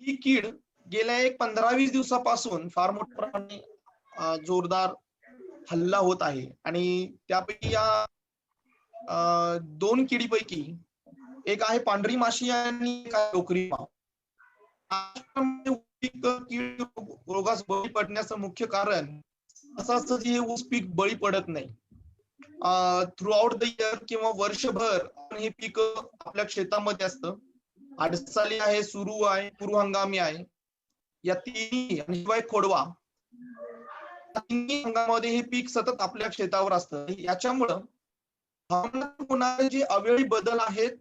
ही कीड गेल्या एक 15-20 दिवसापासून फार मोठ्या प्रमाणे जोरदार हल्ला होत आहे आणि त्यापैकी या 2 किडीपैकी एक आहे पांढरी माशी आणि एक आहे लोकरी माव. कीड रोगास बळी पडण्याचं मुख्य कारण असं असतं की हे ऊस पीक बळी पडत नाही. थ्रू आउट द इयर किंवा वर्षभर हे पीक आपल्या शेतामध्ये असतं. अडसाली आहे, सुरू आहे, पूर्व हंगामी आहे. या तिन्ही आणि शिवाय खोडवा तिन्ही हंगामामध्ये हे पीक सतत आपल्या शेतावर असतं. याच्यामुळं हवामानात होणारे जे अवेळी बदल आहेत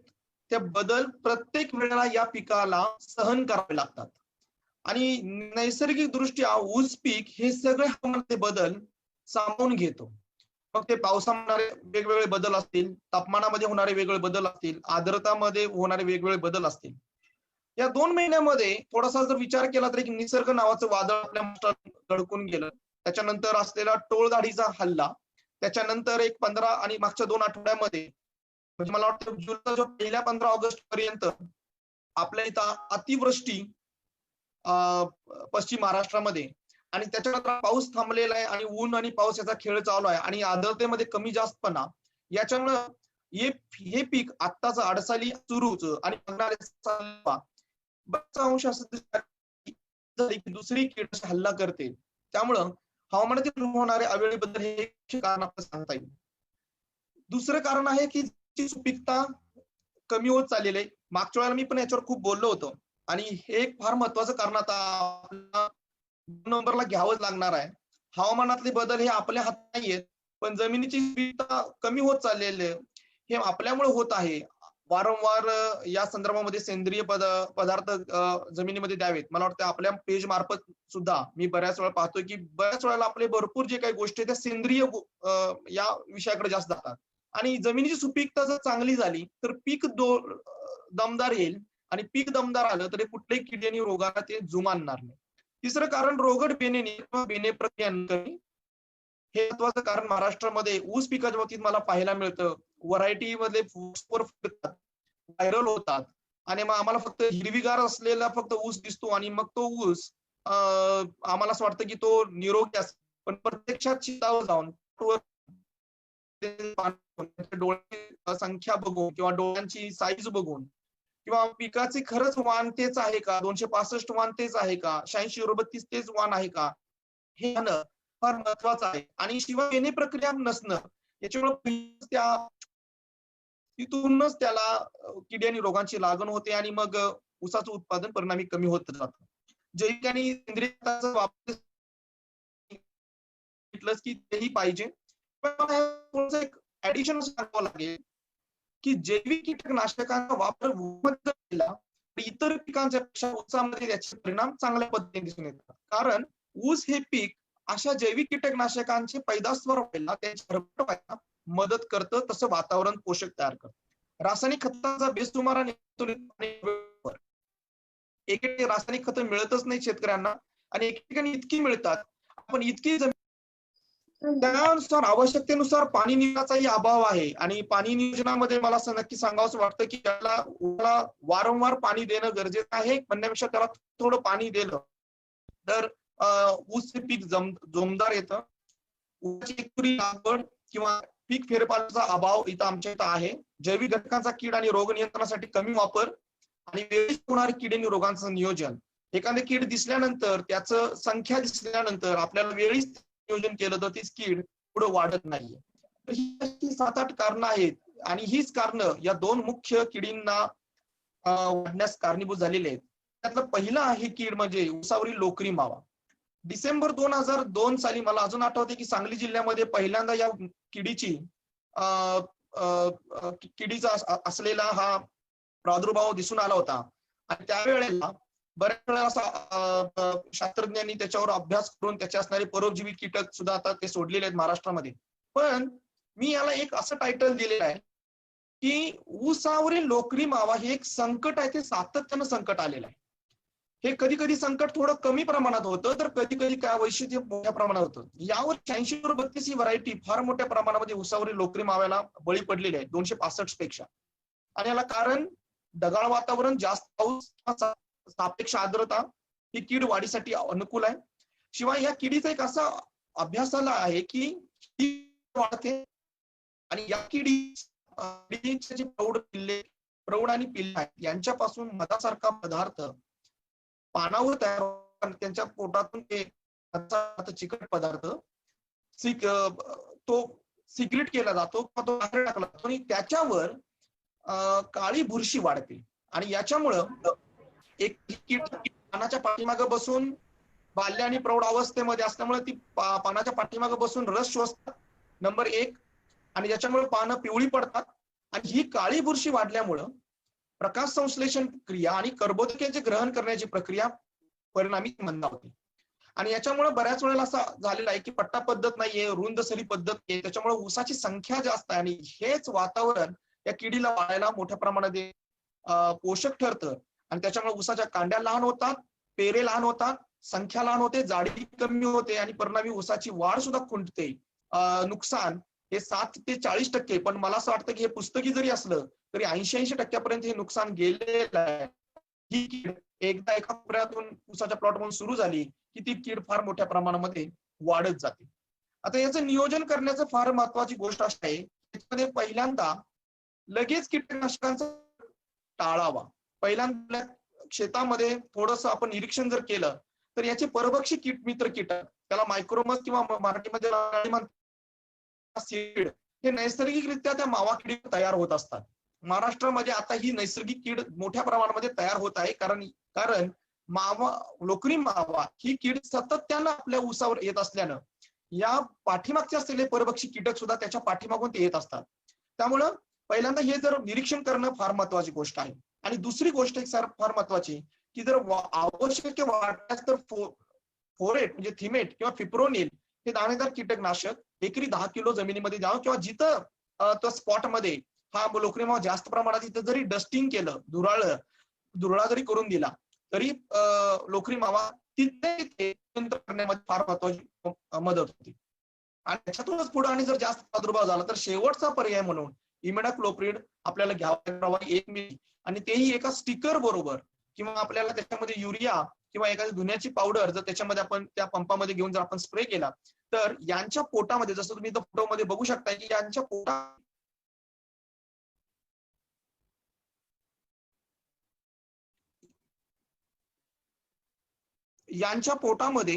ते बदल प्रत्येक वेळेला या पिकाला सहन करावे लागतात आणि नैसर्गिक दृष्ट्या ऊस पीक हे सगळे हवामानाचे बदल सामावून घेतो. मग ते पावसामध्ये वेगवेगळे बदल असतील, तापमानामध्ये होणारे वेगवेगळे बदल असतील, आर्द्रतामध्ये होणारे वेगवेगळे बदल असतील. या 2 महिन्यामध्ये थोडासा जर विचार केला तर एक निसर्ग नावाचं वादळ आपल्या महाराष्ट्रात धडकून गेलं. त्याच्यानंतर असलेला टोळधाडीचा हल्ला, त्याच्यानंतर एक 15 आणि मागच्या 2 आठवड्यामध्ये म्हणजे मला वाटतं जुलैच्या पहिल्या 15 ऑगस्ट पर्यंत आपल्या इथं अतिवृष्टी पश्चिम महाराष्ट्रामध्ये आणि त्याच्यानंतर पाऊस थांबलेला आहे आणि ऊन आणि पाऊस याचा खेळ चालू आहे आणि आर्द्रतेमध्ये कमी जास्तपणा याच्यामुळं हे पीक आत्ताच अडसाली सुरूच आणि बराच अंश असं दुसरी कीड हल्ला करते. त्यामुळं हवामानातील होणारे अवेळी बदल हे कारण आपल्याला सांगता येईल. दुसरं कारण आहे की सुपीकता कमी होत चाललेली आहे. मागच्या वेळेला मी पण याच्यावर खूप बोललो होतो आणि हे एक फार महत्वाचं कारण आता आपल्याला 2 नंबरला घ्यावंच लागणार आहे. हवामानातले बदल हे आपल्या हातात नाहीयेत, पण जमिनीची सुपीकता कमी होत चाललेली आहे हे आपल्यामुळे होत आहे. वारंवार या संदर्भामध्ये सेंद्रिय पदार्थ जमिनीमध्ये द्यावेत. मला वाटतं आपल्या पेज मार्फत सुद्धा मी बऱ्याच वेळा पाहतोय की बऱ्याच वेळेला आपले भरपूर जे काही गोष्टी आहेत त्या सेंद्रिय या विषयाकडे जास्त जातात आणि जमिनीची सुपीकता जर चांगली झाली तर पीक दमदार येईल आणि पीक दमदार आलं तर कुठल्याही किडी आणि रोगाला ते जुमानणार नाही. तिसरं कारण रोगट बेनेने किंवा बेने प्रक्रिया कमी हे महत्वाचं कारण महाराष्ट्रामध्ये ऊस पिकाच्या बाबतीत मला पाहायला मिळतं. व्हरायटी मध्ये व्हायरल होतात आणि मग आम्हाला फक्त हिरवीगार असलेला फक्त ऊस दिसतो आणि मग तो ऊस आम्हाला असं वाटतं की तो निरोगी असतो, पण प्रत्यक्षात शेतावर जाऊन डोळ्यांची संख्या बघून किंवा डोळ्यांची साईज बघून किंवा पिकाचे खरंच वाण तेच आहे का, 265 वाण तेच आहे का, 86-32 तेच वाण आहे का, हे फार महत्वाचं आहे. आणि शिवाय बेने प्रक्रिया नसणं याच्यामुळे त्या तिथूनच त्याला किडी आणि रोगांची लागण होते आणि मग ऊसाचं उत्पादन परिणामी कमी होत जातं. जैविक आणि सेंद्रिय खताचा वापर की तेही पाहिजे. पण मला एक ऍडिशन सांगावं लागेल की जैविक कीटकनाशकांचा वापर केला तर इतर पिकांच्या पेक्षा ऊसामध्ये त्याचे परिणाम चांगल्या पद्धतीने दिसून येतात. कारण ऊस हे पीक अशा जैविक कीटकनाशकांचे पैदास्वर व्हायला व्हायला मदत करतं, तसं वातावरण पोषक तयार करतं. रासायनिक खतांचा बेसुमार एकेकाळी रासायनिक खतं मिळतच नाही शेतकऱ्यांना आणि एकेकाने इतकी मिळतात आपण इतकी त्यानुसार आवश्यकतेनुसार पाणी नियोजनाचाही अभाव आहे आणि पाणी नियोजनामध्ये मला असं नक्की सांगावंसं वाटतं की त्याला वारंवार पाणी देणं गरजेचं आहे. म्हणण्यापेक्षा त्याला थोडं पाणी दिलं तर ऊस हे पीक जोमदार येतं. ऊसाची लागवड किंवा पीक फेरफारचा अभाव इथं आमच्या इथं आहे. जैविक घटकांचा कीड आणि रोग नियंत्रणासाठी कमी वापर आणि वेळीच होणारे कीड आणि रोगांचं नियोजन. एखादी कीड दिसल्यानंतर त्याचं संख्या दिसल्यानंतर आपल्याला वेळीच नियोजन केलं तर ती कीड पुढे वाढत नाहीये. तर ही 7-8 कारणं आहेत आणि हीच कारणं या 2 मुख्य किडींना वाढण्यास कारणीभूत झालेली आहेत. त्यातलं पहिलं आहे कीड म्हणजे ऊसावरील लोकरी मावा. डिसेंबर 2002 साली मला अजून आठवते की सांगली जिल्ह्यामध्ये पहिल्यांदा या किडीचा असलेला हा प्रादुर्भाव दिसून आला होता आणि त्यावेळेला बऱ्याच वेळा असा शास्त्रज्ञांनी त्याच्यावर अभ्यास करून त्याचे असणारे परोपजीवी कीटक सुद्धा आता ते सोडलेले आहेत महाराष्ट्रामध्ये. पण मी याला एक असं टायटल दिलेलं आहे की ऊसावरील लोकरी मावा हे एक संकट आहे, ते सातत्यानं संकट आलेलं आहे. हे कधी कधी संकट थोडं कमी प्रमाणात होतं तर कधी कधी काय वैशिष्ट्य मोठ्या प्रमाणात होतं. यावर 86-32 ही व्हरायटी फार मोठ्या प्रमाणामध्ये ऊसावरील लोकरी माव्याला बळी पडलेली आहे 265 पेक्षा. आणि याला कारण ढगाळ वातावरण, जास्त पाऊस, सापेक्ष आर्द्रता ही कीड वाढीसाठी अनुकूल आहे. शिवाय या किडीचा एक असा अभ्यासाला आहे की कीड वाढते आणि या किडीचे जे प्रौढ आणि पिल्ले आहेत यांच्यापासून मधासारखा पदार्थ पानावर तयार होतात. त्यांच्या पोटातून ते चिकट पदार्थ तो सिक्रेट केला जातो, तो बाहेर टाकला जातो आणि त्याच्यावर काळी बुरशी वाढते आणि याच्यामुळं एक कीड पानाच्या पाठीमागे बसून बाल्य आणि प्रौढ अवस्थेमध्ये असल्यामुळे ती पानाच्या पाठीमागे बसून रस शोषतात नंबर 1 आणि याच्यामुळे पानं पिवळी पडतात आणि ही काळी बुरशी वाढल्यामुळं प्रकाश संश्लेषण क्रिया आणि कर्बोदकेचे ग्रहण करण्याची प्रक्रिया परिणामी मंदावते. आणि याच्यामुळे बऱ्याच वेळेला असं झालेलं आहे की पट्टा पद्धत नाहीये, रुंद सरी पद्धत आहे, त्याच्यामुळे ऊसाची संख्या जास्त आहे आणि हेच वातावरण या किडीला वाढायला मोठ्या प्रमाणात पोषक ठरतं आणि त्याच्यामुळे ऊसाच्या कांड्या लहान होतात, पेरे लहान होतात, संख्या लहान होते, जाडी कमी होते आणि परिणामी ऊसाची वाढ सुद्धा खुंटते. नुकसान हे 7 ते 40%, पण मला असं वाटतं की हे पुस्तकी जरी असलं तरी 80% हे नुकसान गेलेलं आहे. ही कीड एकदा एका कोपऱ्यातून ऊसाच्या प्लॉट म्हणून सुरू झाली की ती कीड फार मोठ्या प्रमाणामध्ये वाढत जाते. आता याचं नियोजन करण्याचं फार महत्वाची गोष्ट अशी आहे, त्याच्यामध्ये पहिल्यांदा लगेच कीटकनाशकांचा टाळावा. पहिल्यांदा शेतामध्ये थोडस आपण निरीक्षण जर केलं तर याचे परभक्षी मित्र कीटक, त्याला मायक्रोमस किंवा मराठीमध्ये सीड, हे नैसर्गिकरित्या त्या मावा किडी तयार होत असतात. महाराष्ट्रामध्ये आता ही नैसर्गिक कीड मोठ्या प्रमाणामध्ये तयार होत आहे, कारण मावा, लोकरी मावा ही कीड सातत्यानं आपल्या ऊसावर येत असल्यानं या पाठीमागचे असलेले परभक्षी कीटक सुद्धा त्याच्या पाठीमागून ते येत असतात. त्यामुळं पहिल्यांदा हे जर निरीक्षण करणं फार महत्वाची गोष्ट आहे. आणि दुसरी गोष्ट एक फार महत्वाची की जर आवश्यक वाटल्यास तर फोरेट म्हणजे थिमेट किंवा फिप्रोनिल हे दाणेदार कीटकनाशक एकरी 10 किलो जमिनीमध्ये द्यावं किंवा जिथं तो स्पॉट मध्ये हा लोकरी मावा जास्त प्रमाणात तिथं जरी डस्टिंग केलं, धुराळा जरी करून दिला तरी लोकरी मावा तिथे करण्यामध्ये फार महत्वाची मदत होती. आणि त्याच्यातूनच पुढे आणि जर जास्त प्रादुर्भाव झाला तर शेवटचा पर्याय म्हणून इमिडाक्लोप्रिड आपल्याला घ्यावा 1 मिली आणि तेही एका स्टिकर बरोबर, किंवा आपल्याला त्याच्यामध्ये युरिया किंवा एखादी धुण्याची पावडर जर त्याच्यामध्ये आपण त्या पंपामध्ये घेऊन जर आपण स्प्रे केला तर यांच्या पोटामध्ये, जसं तुम्ही इथं फोटोमध्ये बघू शकता की यांच्या पोटामध्ये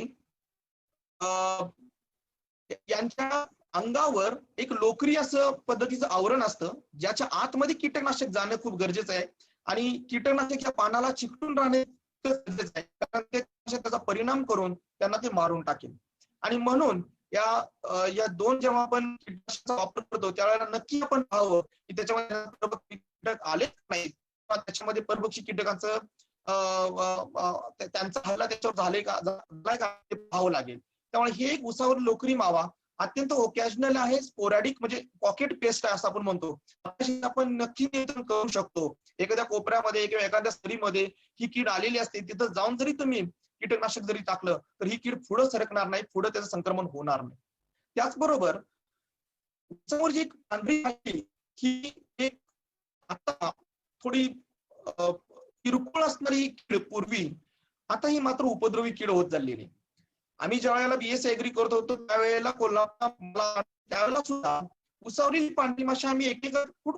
यांच्या अंगावर एक लोकरी असं पद्धतीचं आवरण असतं ज्याच्या आतमध्ये कीटकनाशक जाणं खूप गरजेचं आहे आणि कीटकनाशक या पानाला चिकटून राहणे गरजेचं आहे, कारण ते त्याचा परिणाम करून त्यांना ते मारून टाकेल. आणि म्हणून या दोन जेव्हा आपण कीटकनाशकाचा वापर करतो त्यावेळेला नक्की आपण पाहावं की त्याच्यामध्ये कीटक आले नाही किंवा त्याच्यामध्ये परभक्षी कीटकांचं त्यांचा हल्ला त्याच्यावर झालाय का ते पाहावं लागेल. त्यामुळे हे एक ऊसावर लोकरी मावा अत्यंत ओकॅजनल आहे, स्पोरॅडिक म्हणजे पॉकेट पेस्ट आहे असं आपण म्हणतो. आपण नक्की नियंत्रण करू शकतो. एखाद्या कोपऱ्यामध्ये किंवा एखाद्या सरीमध्ये ही कीड आलेली असते, तिथं जाऊन जरी तुम्ही कीटकनाशक जरी टाकलं तर ही कीड पुढे सरकणार नाही, पुढे त्याचं संक्रमण होणार नाही. त्याचबरोबर ऊसावर जी पांढरी माशी ही एक आता थोडी किरकोळ असणारी कीड पूर्वी, आता ही मात्र उपद्रवी कीड होत चाललेली. आम्ही ज्या वेळेला बीएससी एग्री करत होतो त्यावेळेला कोल्हापूर त्यावेळेला सुद्धा ऊसावरील पांढरी माशी आम्ही एक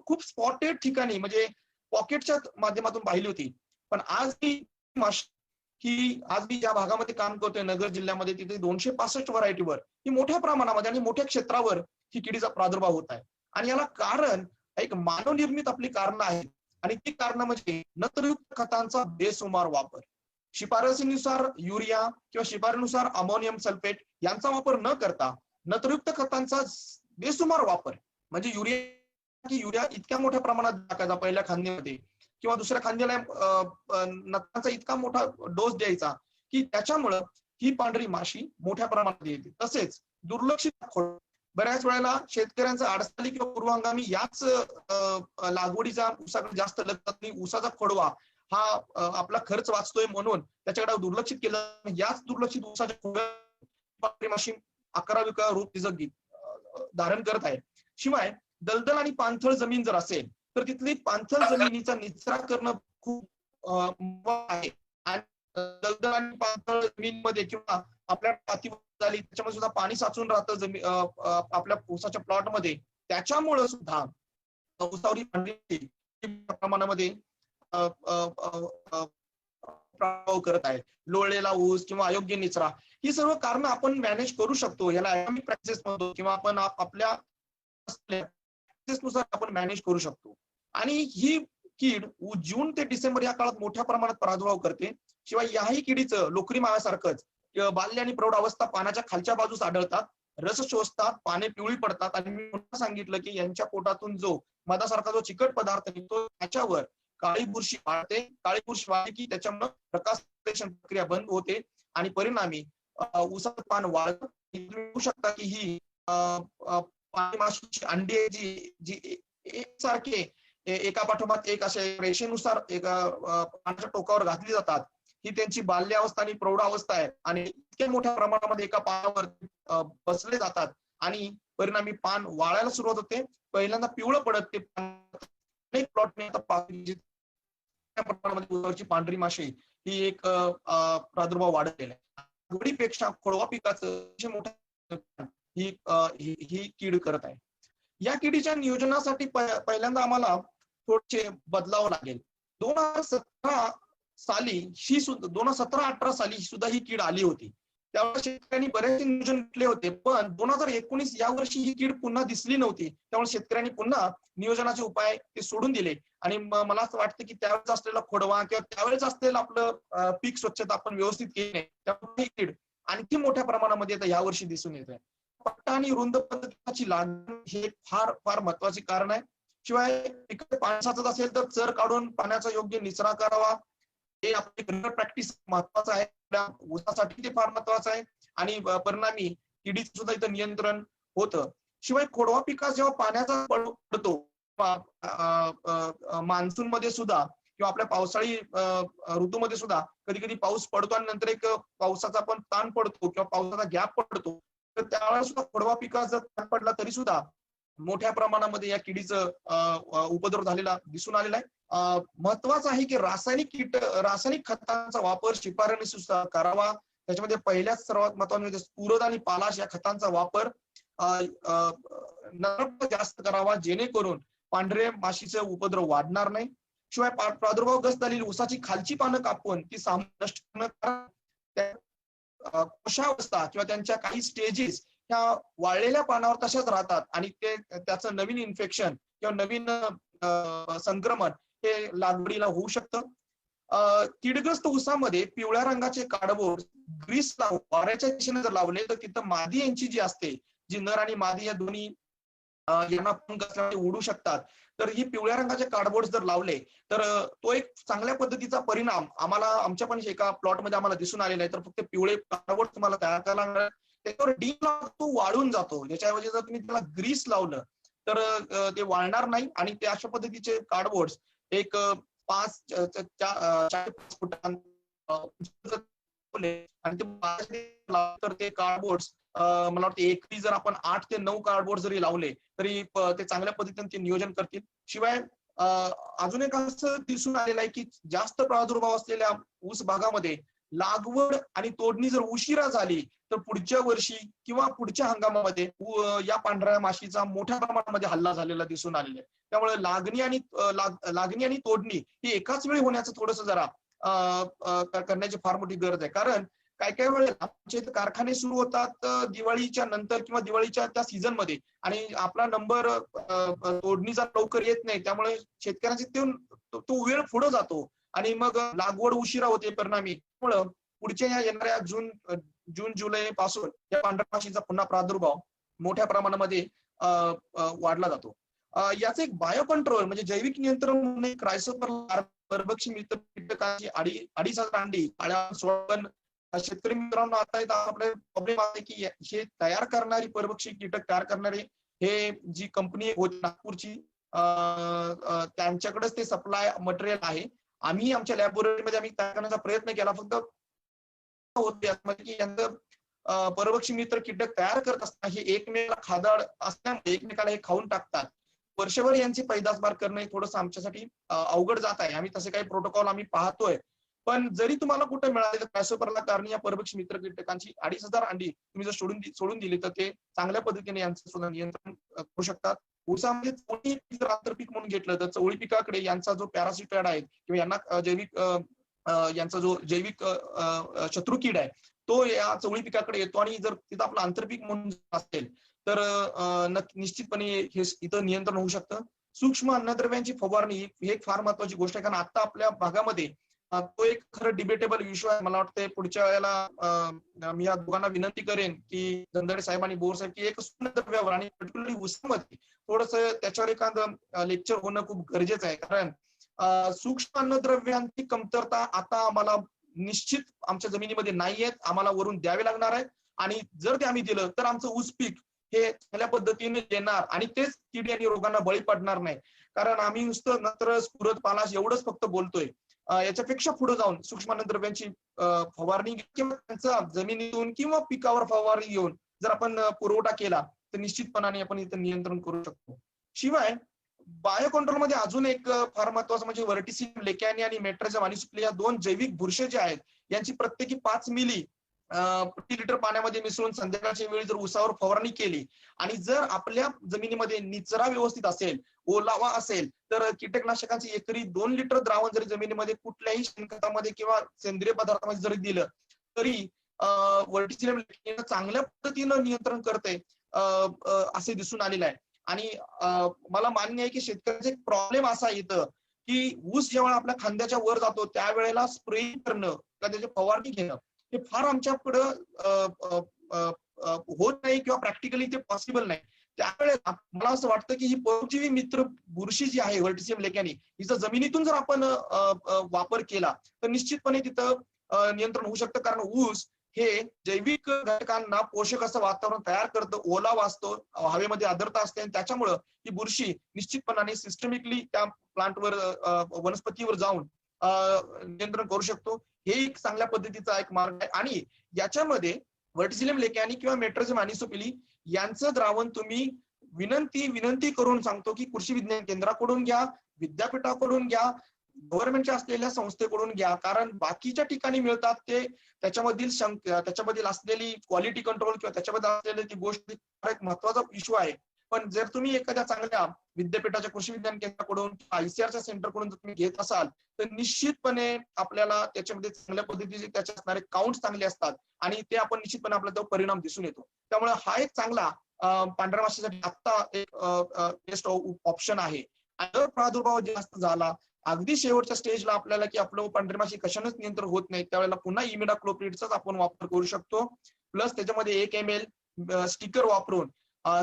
खूप स्पॉटेड ठिकाणी म्हणजे पॉकेटच्या माध्यमातून पाहिली होती. पण आज ही माशी आज मी ज्या भागामध्ये काम करतोय नगर जिल्ह्यामध्ये तिथे 265 व्हरायटीवर ही मोठ्या प्रमाणामध्ये आणि मोठ्या क्षेत्रावर ही किडीचा प्रादुर्भाव होत आहे. आणि याला कारण एक मानवनिर्मित आपली कारणं आहेत आणि ती कारणं म्हणजे नत्रयुक्त खतांचा बेसुमार वापर. शिफारसीनुसार युरिया किंवा शिफारसीनुसार अमोनियम सल्फेट यांचा वापर न करता नत्रयुक्त खतांचा बेसुमार वापर म्हणजे युरिया इतक्या मोठ्या प्रमाणात टाकायचा पहिल्या खांद्यामध्ये किंवा दुसऱ्या खांद्याला नत्राचा इतका मोठा डोस द्यायचा की त्याच्यामुळं ही पांढरी माशी मोठ्या प्रमाणात येते. तसेच दुर्लक्षित खोड, बऱ्याच वेळेला शेतकऱ्यांचा आडसाली किंवा पूर्वहंगामी याच लागवडीचा ऊसाकडे जास्त लक्ष नाही. ऊसाचा खोडवा हा आपला खर्च वाचतोय म्हणून त्याच्याकडे दुर्लक्षित केलं. याच दुर्लक्षित ऊसाच्या खोडव्यात माशी 11 रूप तिचं धारण करत आहे. शिवाय दलदल आणि पाणथळ जमीन जर असेल तर तिथली पाणथळ जमिनीचा निचरा करणं खूप आहे. आणि दलदल आणि पातळ जमीनमध्ये किंवा आपल्या पातीवर झाली त्याच्यामध्ये सुद्धा पाणी साचून राहतं जमीन आपल्या ऊसाच्या प्लॉटमध्ये, त्याच्यामुळे सुद्धा ऊसावरील पांढरी प्रमाणामध्ये अ, अ, अ, अ, प्रभाव करत आहे. लोळलेला ऊस किंवा अयोग्य निचरा, ही सर्व कारण आपण मॅनेज करू शकतो. याला ॲटॉमिक प्रॅक्टिस म्हणतो किंवा आपण आपल्या नुसार आपण मॅनेज करू शकतो. आणि ही कीड जून ते डिसेंबर या काळात मोठ्या प्रमाणात प्रादुर्भाव करते. शिवाय याही किडीचं लोकरी माव्यासारखंच बाल्य आणि प्रौढ अवस्था पानाच्या खालच्या बाजूस आढळतात, रस शोषतात, पाने पिवळी पडतात आणि मी पुन्हा सांगितलं की यांच्या पोटातून जो मधासारखा जो चिकट पदार्थ निघतो त्याच्यावर काळी बुरशी वाढते. काळी बुरशी वाढली की त्याच्यामुळे प्रकाश प्रक्रिया बंद होते आणि परिणामी ऊसाचं पान वाढतं. तुम्ही बघू शकता की ही पाणी माशीची अंडी आहे जी जी एकसारखे एका पाठोपाठ एक असे रेषेनुसार एका पानाच्या टोकावर घातली जातात. ही त्यांची बाल्यावस्था आणि प्रौढावस्था आहे आणि इतक्या मोठ्या प्रमाणामध्ये एका पानावर बसले जातात आणि परिणामी पान वाळायला सुरुवात होते. पहिल्यांदा पिवळं पडत ते अनेक प्लॉटने प्रमाणामध्ये ऊसावरची पांढरी माशी ही एक प्रादुर्भाव वाढलेला आहे. लागवडीपेक्षा खोडवा पिकाचं मोठं ही कीड करत आहे. या किडीच्या नियोजनासाठी पहिल्यांदा आम्हाला थोडेसे बदलावं लागेल. 2017 साली ही सुद्धा 2017-18 साली सुद्धा ही कीड आली होती. त्यावेळेस शेतकऱ्यांनी बरेचसे नियोजन केले होते, पण 2019 या वर्षी ही कीड पुन्हा दिसली नव्हती. त्यामुळे शेतकऱ्यांनी पुन्हा नियोजनाचे उपाय ते सोडून दिले आणि मला असं वाटतं की त्यावेळेस असलेला खोडवा किंवा त्यावेळेस असलेलं आपलं पीक स्वच्छता आपण व्यवस्थित केली नाही, त्यामुळे ही कीड आणखी मोठ्या प्रमाणामध्ये आता यावर्षी दिसून येत आहे. पट्टा आणि रुंद पद्धतीची लागण हे फार फार महत्वाचे कारण आहे. शिवाय पिकात पाणी साचत असेल तर चर काढून पाण्याचा योग्य निचरा करावा. हे आपली प्रॅक्टिस महत्वाचं आहे. ऊसासाठी ते फार महत्वाचं आहे आणि परिणामी किडीचं सुद्धा इथं नियंत्रण होतं. शिवाय खोडवा पिकास जेव्हा पाण्याचा पडतो मान्सून मध्ये सुद्धा किंवा आपल्या पावसाळी ऋतूमध्ये सुद्धा कधी कधी पाऊस पडतो आणि नंतर एक पावसाचा पण ताण पडतो किंवा पावसाचा गॅप पडतो, तर त्यावेळेला सुद्धा खोडवा पिकास जर ताण पडला तरी सुद्धा मोठ्या प्रमाणामध्ये या किडीचं उपद्रव झालेला दिसून आलेला आहे. महत्वाचं आहे की रासायनिक खतांचा वापर शिफारसीनुसार करावा. त्याच्यामध्ये पहिल्याच सर्वात महत्वाचं म्हणजे स्फुरद आणि पालाश या खतांचा वापर जास्त करावा, जेणेकरून पांढरे माशीचे उपद्रव वाढणार नाही. शिवाय प्रादुर्भावग्रस्त झालेली ऊसाची खालची पानं कापून ती नष्ट कोशावस्था किंवा त्यांच्या काही स्टेजेस ह्या वाळलेल्या पानावर तशाच राहतात आणि ते त्याचं नवीन इन्फेक्शन किंवा नवीन संक्रमण हे लागवडीला होऊ शकतं. कीडग्रस्त ऊसामध्ये पिवळ्या रंगाचे काडबोड ग्रीस लावून वाऱ्याच्या दिशेने जर लावले तर तिथं मादी यांची जी असते, जी नर आणि मादी या दोन्ही यांना पंख असल्यामुळे उडू शकतात, तर ही पिवळ्या रंगाचे कार्डबोर्ड जर लावले तर तो एक चांगल्या पद्धतीचा परिणाम आम्हाला आमच्या पण एका प्लॉटमध्ये आम्हाला दिसून आलेला आहे. तर फक्त पिवळे कार्डबोर्ड तुम्हाला तयार करायला लागणार, त्याच्यावर डीप तो वाळून जातो. ज्याच्याऐवजी जर तुम्ही त्याला ग्रीस लावलं तर ते वाळणार नाही आणि ते अशा पद्धतीचे कार्डबोर्ड एक 5-4 आणि तर ते कार्डबोर्ड मला वाटतं एकरी जर आपण 8 ते 9 कार्डबोर्ड जरी लावले तरी ते चांगल्या पद्धतीने ते नियोजन करतील. शिवाय अजून एक असं दिसून आलेलं आहे की जास्त प्रादुर्भाव असलेल्या ऊस भागामध्ये लागवड आणि तोडणी जर उशिरा झाली तर पुढच्या वर्षी किंवा पुढच्या हंगामामध्ये या पांढऱ्या माशीचा मोठ्या प्रमाणामध्ये हल्ला झालेला दिसून आलेला आहे. त्यामुळे लागणी आणि तोडणी ही एकाच वेळी होण्याचं थोडंसं जरा करण्याची फार मोठी गरज आहे. कारण काही वेळेला आमचे कारखाने सुरू होतात दिवाळीच्या नंतर किंवा दिवाळीच्या त्या सीझन मध्ये आणि आपला नंबर तोडणीचा लवकर येत नाही, त्यामुळे शेतकऱ्यांचे तो वेळ पुढे जातो आणि मग लागवड उशिरा होते. परिणामी पुढच्या या येणाऱ्या जून जुलै पासून या पांढऱ्या माशीचा पुन्हा प्रादुर्भाव मोठ्या प्रमाणामध्ये वाढला जातो. याचं एक बायो कंट्रोल म्हणजे जैविक नियंत्रण म्हणून एक क्रायसोपर परभक्षी मित्र कीटकांची 2,500 अंडी सोळण शेतकरी मित्रांनो आता आपले प्रॉब्लेम आहे की हे तयार करणारी परभक्षी कीटक तयार करणारे हे जी कंपनी होती नागपूरची त्यांच्याकडेच ते सप्लाय मटेरियल आहे. आम्ही आमच्या लॅबोरेटरीमध्ये आम्ही तयार करण्याचा प्रयत्न केला, फक्त की यांचं परभक्षी मित्र कीटक तयार करत असताना हे एकमेकाला खादाड असल्यामुळे एकमेकाला हे खाऊन टाकतात. वर्षभर यांची पैदास बार करणं थोडंसं आमच्यासाठी अवघड जात आहे. आम्ही तसे काही प्रोटोकॉल आम्ही पाहतोय, पण जरी तुम्हाला कुठे मिळाले तर क्रायसोपरला कारणी या परभक्षी मित्र कीटकांची 2500 अंडी तुम्ही जर सोडून दिली तर ते चांगल्या पद्धतीने यांचं सुद्धा नियंत्रण करू शकतात. ऊसामध्ये चवळी पीक जर आंतरपीक म्हणून घेतलं तर चवळी पिकाकडे यांचा जो पॅरासिटॉइड आहे किंवा यांना यांचा जो जैविक शत्रू कीड आहे तो या चवळी पिकाकडे येतो आणि जर तिथं आपलं आंतरपीक म्हणून असेल तर निश्चितपणे हे इथं नियंत्रण होऊ शकतं. सूक्ष्म अन्नद्रव्यांची फवारणी ही एक फार महत्वाची गोष्ट आहे, कारण आता आपल्या भागामध्ये तो एक खरं डिबेटेबल इश्यू आहे. मला वाटतं पुढच्या वेळेला मी या दोघांना विनंती करेन की जंदाडे साहेब आणि बोर साहेब की एक अन्नद्रव्यावर आणि पर्टिक्युलरली ऊसामध्ये थोडस त्याच्यावर एखादं लेक्चर होणं खूप गरजेचं आहे, कारण सूक्ष्म अन्नद्रव्यांची कमतरता आता आम्हाला निश्चित आमच्या जमिनीमध्ये नाहीयेत, आम्हाला वरून द्यावे लागणार आहे. आणि जर ते आम्ही दिलं तर आमचं ऊस पीक हे चांगल्या पद्धतीने येणार आणि तेच किडी आणि रोगांना बळी पडणार नाही. कारण आम्ही नुसतं नत्र स्फुरद पालाश एवढंच फक्त बोलतोय. याच्यापेक्षा पुढे जाऊन सूक्ष्म अन्नद्रव्यांची फवारणी किंवा त्यांचा जमिनीतून किंवा पिकावर फवारणी घेऊन जर आपण पुरवठा केला तर निश्चितपणाने आपण इथं नियंत्रण करू शकतो. शिवाय बायो कंट्रोल मध्ये अजून एक फार महत्वाचं म्हणजे व्हर्टिसिलियम लेकॅनी आणि मेट्रायझम आणि या दोन जैविक बुरशी जे आहेत यांची प्रत्येकी 5 मिली प्रति लिटर पाण्यामध्ये मिसळून संध्याकाळच्या वेळी जर ऊसावर फवारणी केली आणि जर आपल्या जमिनीमध्ये निचरा व्यवस्थित असेल, ओलावा असेल, तर कीटकनाशकांचे एकरी 2 लिटर द्रावण जरी जमिनीमध्ये कुठल्याही शेणखतामध्ये किंवा सेंद्रिय पदार्थामध्ये जरी दिलं तरी व्हर्टिसिलियम चांगल्या पद्धतीनं नियंत्रण करते असे दिसून आलेलं आहे. आणि मला मान्य आहे की शेतकऱ्याचा एक प्रॉब्लेम असा इथं की ऊस जेव्हा आपल्या खांद्याच्या वर जातो त्यावेळेला स्प्रे करणं किंवा त्याची फवारणी घेणं हे फार आमच्याकडं होत नाही किंवा प्रॅक्टिकली ते पॉसिबल नाही. त्यावेळेला मला असं वाटतं की ही परजीवी मित्र बुरशी जी आहे व्हर्टिसिलियम लेकॅनी हिचा जमिनीतून जर आपण वापर केला तर निश्चितपणे तिथं नियंत्रण होऊ शकतं, कारण ऊस हे जैविक घटकांना पोषक असं वातावरण तयार करतं, ओलावा असतो, हवेमध्ये आर्द्रता असते आणि त्याच्यामुळं ही बुरशी निश्चितपणाने सिस्टमिकली त्या प्लांटवर वनस्पतीवर जाऊन नियंत्रण करू शकतो. हे एक चांगल्या पद्धतीचा एक मार्ग आहे. आणि याच्यामध्ये व्हर्टिसिलियम लेकॅनी किंवा मेट्रायझम अनिसोप्लिली यांचं द्रावण तुम्ही विनंती करून सांगतो की कृषी विज्ञान केंद्राकडून घ्या, विद्यापीठाकडून घ्या, गव्हर्नमेंटच्या असलेल्या संस्थेकडून घ्या, कारण बाकीच्या ठिकाणी मिळतात ते त्याच्यामधील असलेली क्वालिटी कंट्रोल किंवा त्याच्याबद्दल असलेली ती गोष्ट एक महत्वाचा इश्यू आहे. पण जर तुम्ही एखाद्या चांगल्या विद्यापीठाच्या कृषी विज्ञान केंद्राकडून आयसीआरच्या सेंटरकडून जर तुम्ही घेत असाल तर निश्चितपणे आपल्याला त्याच्यामध्ये चांगल्या पद्धतीचे त्याचे असणारे काउंट चांगले असतात आणि ते आपण निश्चितपणे आपल्याला तो परिणाम दिसून येतो. त्यामुळे हा एक चांगला पांढऱ्या माशीसाठी आता एक बेस्ट ऑप्शन आहे. जर प्रादुर्भाव जास्त झाला अगदी शेवटच्या स्टेजला आपल्याला की आपलं पांढरी माशी कशानेच नियंत्रण होत नाही त्यावेळेला पुन्हा इमिडाक्लोप्रिडचाच आपण वापर करू शकतो. प्लस त्याच्यामध्ये 1 ml स्टिकर वापरून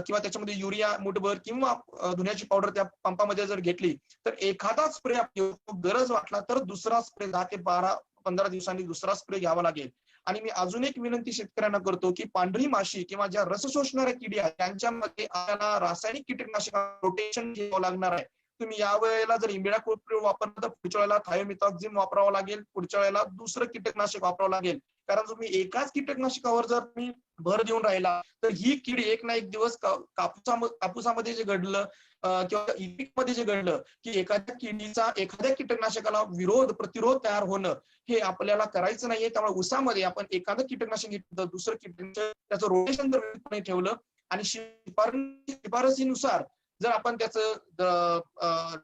किंवा त्याच्यामध्ये युरिया मुठभर किंवा धुण्याची पावडर त्या पंपामध्ये जर घेतली तर एखादा स्प्रे गरज वाटला तर दुसरा स्प्रे 10 ते 15 दिवसांनी दुसरा स्प्रे घ्यावा लागेल. आणि मी अजून एक विनंती शेतकऱ्यांना करतो की पांढरी माशी किंवा ज्या रस शोषणाऱ्या किडी आहेत त्यांच्यामध्ये आपल्याला रासायनिक कीटकनाशक रोटेशन घ्यावं लागणार आहे. तुम्ही या वेळेला जर इमिडाक्लोप्रिड वापरलं तर पुढच्या वेळेला थायोमिथॉक्झिम वापरावं लागेल, पुढच्या वेळेला दुसरं कीटकनाशक वापरावं लागेल. कारण तुम्ही एकाच कीटकनाशकावर जर तुम्ही भर देऊन राहिला तर ही कीड एक ना एक दिवस कापूसामध्ये जे घडलं किंवा मध्ये जे घडलं की एखाद्या किडीचा एखाद्या कीटकनाशकाला प्रतिरोध तयार होणं हे आपल्याला करायचं नाहीये. त्यामुळे ऊसामध्ये आपण एखादं कीटकनाशक घेतलं दुसरं कीटकनाशक त्याचं रोटेशन जर ठेवलं आणि शिफारसीनुसार जर आपण त्याचं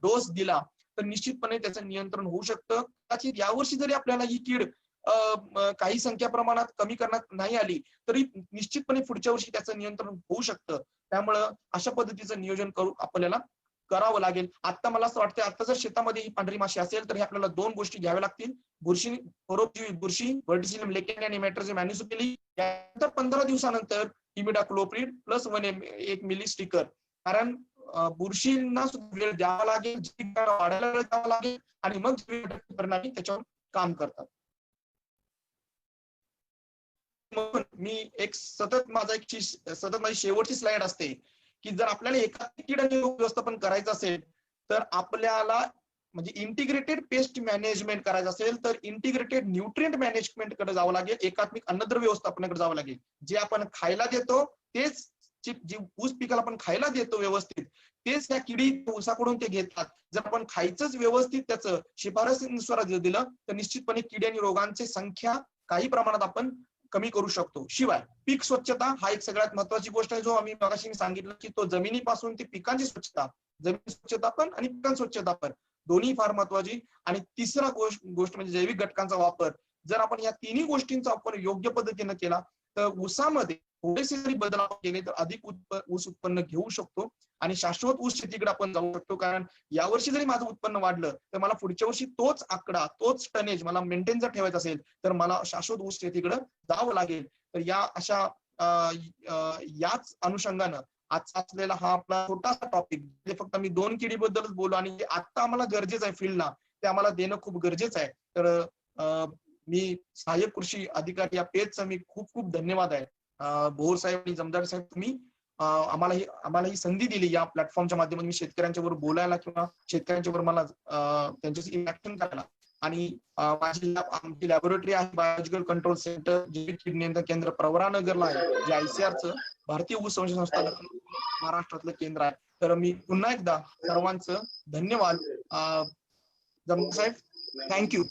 डोस दिला तर निश्चितपणे त्याचं नियंत्रण होऊ शकतं. कदाचित यावर्षी जरी आपल्याला ही कीड काही संख्या प्रमाणात कमी करण्यात नाही आली तरी निश्चितपणे पुढच्या वर्षी त्याचं नियंत्रण होऊ शकतं. त्यामुळं अशा पद्धतीचं नियोजन करून आपल्याला करावं लागेल. आता मला असं वाटतं आता जर शेतामध्ये ही पांढरी माशी असेल तर हे आपल्याला 2 गोष्टी घ्याव्या लागतील. परोपजीवी बुरशी व्हर्टिसिलियम लेकॅनी आणि मेट्रायझम अनिसोप्लिली यानंतर 15 दिवसानंतर इमिडाक्लोप्रिड प्लस 1 मिली स्टिकर. कारण बुरशींना सुद्धा वेळ द्यावा लागेल, वाढायला वेळ द्यावा लागेल आणि मग परिणामी त्याच्यावर काम करतात. म्हणून मी एक सतत माझी शेवटची स्लाइड असते की जर आपल्याला एकात्मिक कीड आणि रोग व्यवस्थापन करायचं असेल तर आपल्याला म्हणजे इंटिग्रेटेड पेस्ट मॅनेजमेंट करायचं असेल तर इंटिग्रेटेड न्यूट्रिएंट मॅनेजमेंट कडे जावं लागेल, एकात्मिक अन्नद्रव्य व्यवस्थापनाकडे जावं लागेल. जे आपण खायला देतो तेच जी ऊस पिकाला आपण खायला देतो व्यवस्थित, तेच त्या किडी ऊसाकडून ते घेतात. जर आपण खायचंच व्यवस्थित त्याचं शिफारसीनुसार दिलं तर निश्चितपणे किडी आणि रोगांची संख्या काही प्रमाणात आपण कमी करू शकतो. शिवाय पीक स्वच्छता हा एक सगळ्यात महत्वाची गोष्ट आहे, जो आम्ही मगाशी सांगितलं की तो जमिनीपासून ते पिकांची स्वच्छता, जमीन स्वच्छता पण आणि पिकांची स्वच्छता पण दोन्ही फार महत्वाची. आणि तिसरा गोष्ट म्हणजे जैविक घटकांचा वापर. जर आपण या तिन्ही गोष्टींचा वापर योग्य पद्धतीने केला तर ऊसामध्ये थोडेसे जरी बदल आपण केले तर अधिक ऊस उत्पन्न घेऊ शकतो आणि शाश्वत ऊस शेतीकडे आपण जाऊ शकतो. कारण यावर्षी जरी माझं उत्पन्न वाढलं तर मला पुढच्या वर्षी तोच आकडा, तोच टनेज मला मेंटेन जर ठेवायचा असेल तर मला शाश्वत ऊस शेतीकडे जावं लागेल. तर या अशा याच अनुषंगानं आजचा असलेला हा आपला छोटासा टॉपिक, जे फक्त मी 2 किडीबद्दलच बोललो आणि जे आता आम्हाला गरजेचं आहे फील्डला, ते आम्हाला देणं खूप गरजेचं आहे. तर मी सहाय्यक कृषी अधिकारी या पेजचा मी खूप खूप धन्यवाद आहे. भोर साहेब आणि जमदार साहेब, तुम्ही आम्हाला ही संधी दिली या प्लॅटफॉर्मच्या माध्यमातून मी शेतकऱ्यांच्या बरोबर बोलायला किंवा शेतकऱ्यांच्या बरोबर मला त्यांच्याशी इंटरॅक्शन करायला. आणि आमची लॅबोरेटरी आहे बायोलॉजिकल कंट्रोल सेंटर, जैविक कीड नियंत्रण केंद्र प्रवरानगरला आहे, जे ICARचं भारतीय ऊस संशोधन संस्था महाराष्ट्रातलं केंद्र आहे. तर मी पुन्हा एकदा सर्वांचं धन्यवाद. जमदार साहेब, थँक्यू.